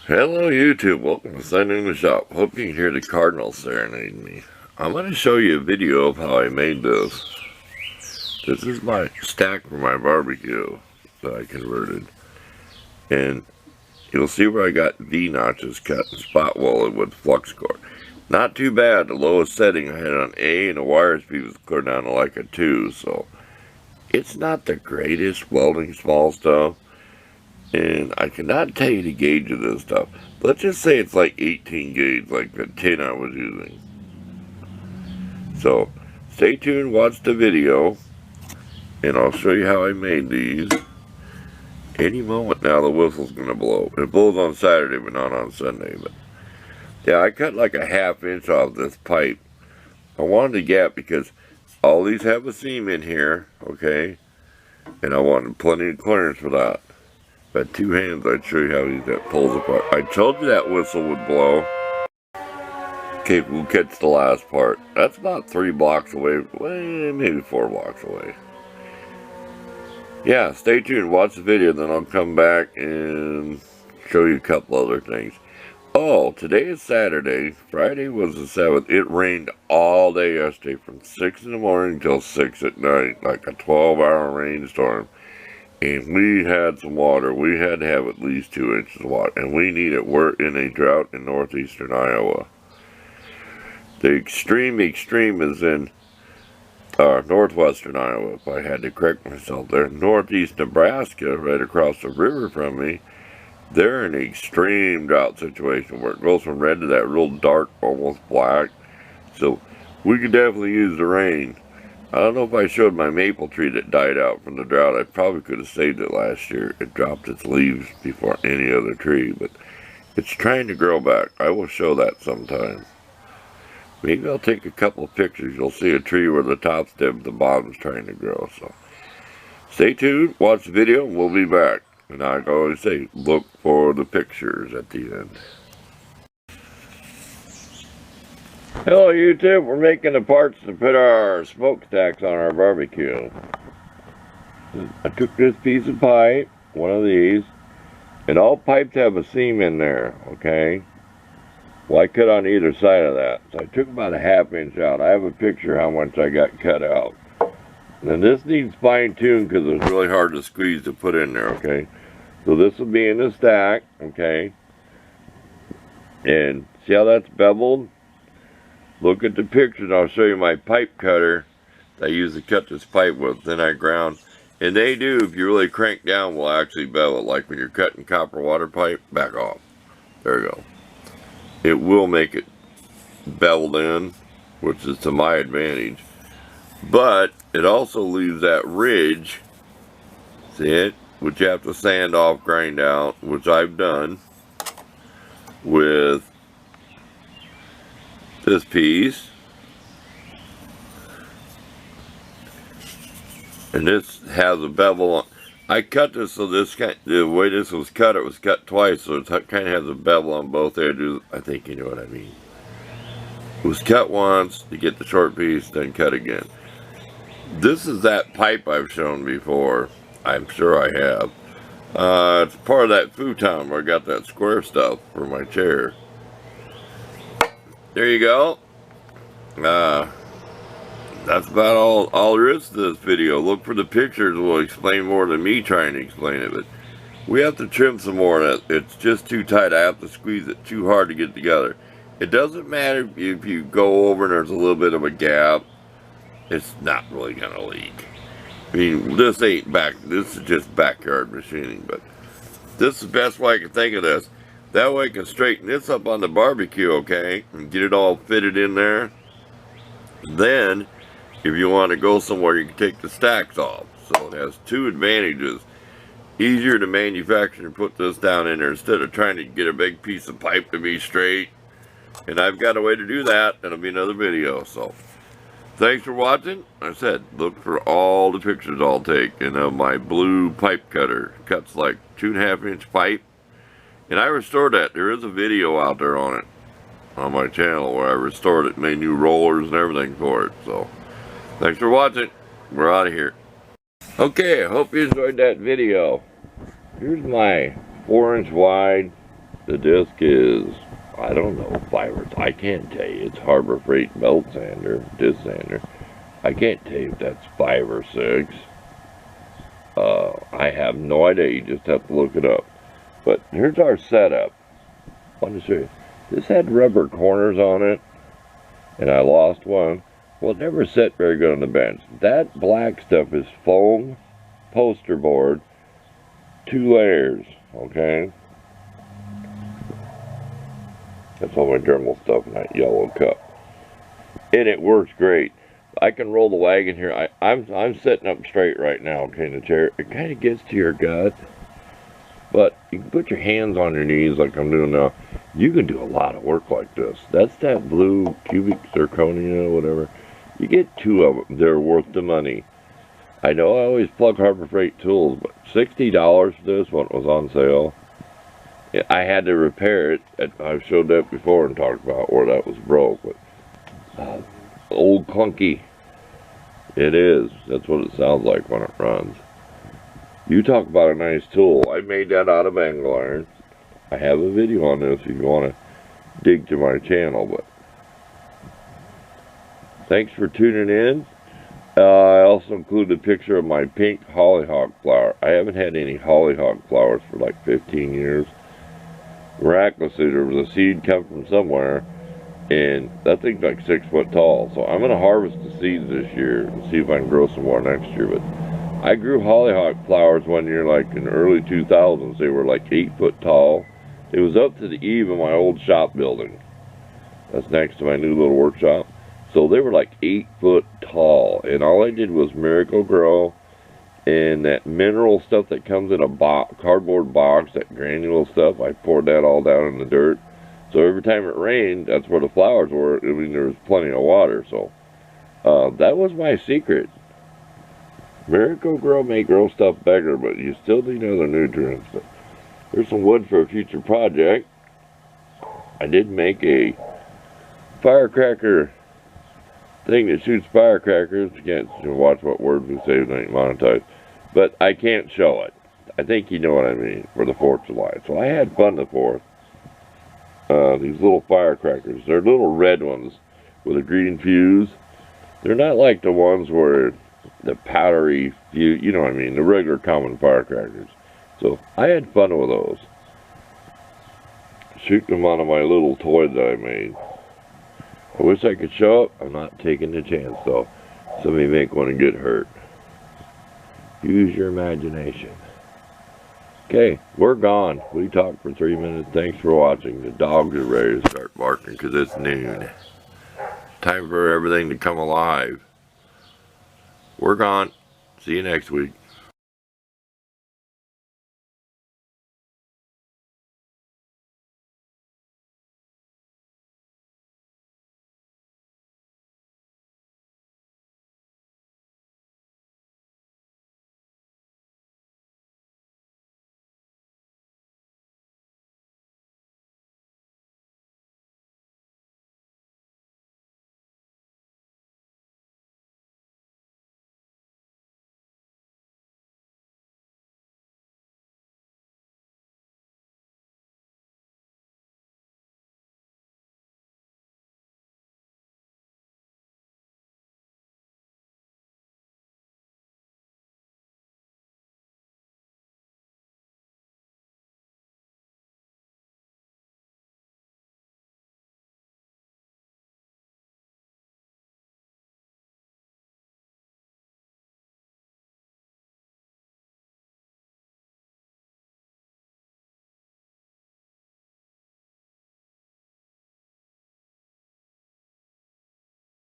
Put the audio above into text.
Hello YouTube, welcome to Sunday in the Shop. Hope you can hear the Cardinals serenading me. I'm going to show you a video of how I made this. This is my stack for my barbecue that I converted. And you'll see where I got V-notches cut and spot welded with flux core. Not too bad. The lowest setting I had on A and the wire speed was clear down to like a 2. So it's not the greatest welding small stuff. And I cannot tell you the gauge of this stuff. Let's just say it's like 18 gauge, like the tin I was using. So, stay tuned, watch the video, and I'll show you how I made these. Any moment now the whistle's going to blow. It blows on Saturday, but not on Sunday. But yeah, I cut like a 1/2 inch off this pipe. I wanted a gap because all these have a seam in here, okay? And I wanted plenty of clearance for that. By 2 hands, I'd show you how that pulls apart. I told you that whistle would blow. Okay, we'll catch the last part. That's about 3 blocks away, well, maybe 4 blocks away. Yeah, stay tuned, watch the video, then I'll come back and show you a couple other things. Oh, today is Saturday. Friday was the 7th. It rained all day yesterday from 6 in the morning till 6 at night, like a 12-hour rainstorm. And we had some water. We had to have at least 2 inches of water. And we need it. We're in a drought in northeastern Iowa. The extreme is in northwestern Iowa, if I had to correct myself there. Northeast Nebraska, right across the river from me, they're in an extreme drought situation where it goes from red to that real dark, almost black. So we could definitely use the rain. I don't know if I showed my maple tree that died out from the drought. I probably could have saved it last year. It dropped its leaves before any other tree, but it's trying to grow back. I will show that sometime. Maybe I'll take a couple of pictures. You'll see a tree where the top's dead, the bottom's trying to grow. So stay tuned, watch the video, and we'll be back. And I always say, look for the pictures at the end. Hello YouTube, we're making the parts to put our smokestacks on our barbecue. I took this piece of pipe, one of these, and all pipes have a seam in there, okay? Well, I cut on either side of that, so I took about a 1/2 inch out. I have a picture how much I got cut out. And this needs fine-tuned because it's really hard to squeeze to put in there, okay? So this will be in the stack, okay? And see how that's beveled? Look at the picture and I'll show you my pipe cutter that I use to cut this pipe with. Then I ground. And they do, if you really crank down, will actually bevel it. Like when you're cutting copper water pipe, back off. There you go. It will make it beveled in, which is to my advantage. But it also leaves that ridge, see it? Which you have to sand off, grind out, which I've done with this piece, and this has a bevel on. I cut this so this kind, the way this was cut, it was cut twice, so it kind of has a bevel on both edges. I think you know what I mean. It was cut once to get the short piece, then cut again. This is that pipe I've shown before. I'm sure I have. It's part of that futon where I got that square stuff for my chair. There you go. That's about all there is to this video. Look for the pictures. Will explain more than me trying to explain it. But we have to trim some more. It's just too tight. I have to squeeze it too hard to get it together. It doesn't matter if you go over and there's a little bit of a gap. It's not really going to leak. I mean, this is just backyard machining. But this is the best way I can think of this. That way I can straighten this up on the barbecue, okay, and get it all fitted in there. Then, if you want to go somewhere, you can take the stacks off. So it has 2 advantages. Easier to manufacture and put this down in there instead of trying to get a big piece of pipe to be straight. And I've got a way to do that. That'll be another video. So, thanks for watching. Like I said, look for all the pictures I'll take. And my blue pipe cutter cuts like 2.5 inch pipe. And I restored that. There is a video out there on it, on my channel, where I restored it, made new rollers and everything for it. So, thanks for watching. We're out of here. Okay, I hope you enjoyed that video. Here's my 4-inch wide The disc is, I don't know, I can't tell you. It's Harbor Freight belt sander, disc sander. I can't tell you if that's 5 or 6. I have no idea. You just have to look it up. But here's our setup. I want to show you. This had rubber corners on it, and I lost one. Well, it never set very good on the bench. That black stuff is foam poster board, 2 layers, okay? That's all my Dremel stuff in that yellow cup. And it works great. I can roll the wagon here. I'm sitting up straight right now, okay, in the chair. It kind of gets to your gut. But you can put your hands on your knees like I'm doing now. You can do a lot of work like this. That's that blue cubic zirconia, whatever. You get 2 of them. They're worth the money. I know I always plug Harbor Freight tools, but $60 for this one was on sale. I had to repair it. I've showed that before and talked about where that was broke. But old clunky. It is. That's what it sounds like when it runs. You talk about a nice tool. I made that out of angle iron. I have a video on this if you want to dig to my channel. But thanks for tuning in. I also included a picture of my pink hollyhock flower. I haven't had any hollyhock flowers for like 15 years. Miraculously, there was a seed come from somewhere, and that thing's like 6 foot tall. So I'm going to harvest the seeds this year and see if I can grow some more next year. But I grew hollyhock flowers one year, like in the early 2000s. They were like 8 foot tall. It was up to the eave of my old shop building. That's next to my new little workshop. So they were like 8 foot tall, and all I did was Miracle-Gro and that mineral stuff that comes in a cardboard box, that granule stuff. I poured that all down in the dirt. So every time it rained, that's where the flowers were. I mean, there was plenty of water. So that was my secret. Miracle-Gro may grow stuff bigger, but you still need other nutrients. But there's some wood for a future project. I did make a firecracker thing that shoots firecrackers. You can't watch what words we say, it ain't monetized. But I can't show it. I think you know what I mean, for the 4th of July. So I had fun the 4th. These little firecrackers. They're little red ones with a green fuse. They're not like the ones where the powdery fuse, you know what I mean, the regular common firecrackers. So I had fun with those. Shoot them out of my little toy that I made. I wish I could show up. I'm not taking the chance, though. Somebody make one and get hurt. Use your imagination. Okay, we're gone. We talked for 3 minutes. Thanks for watching. The dogs are ready to start barking because it's noon. Time for everything to come alive. We're gone. See you next week.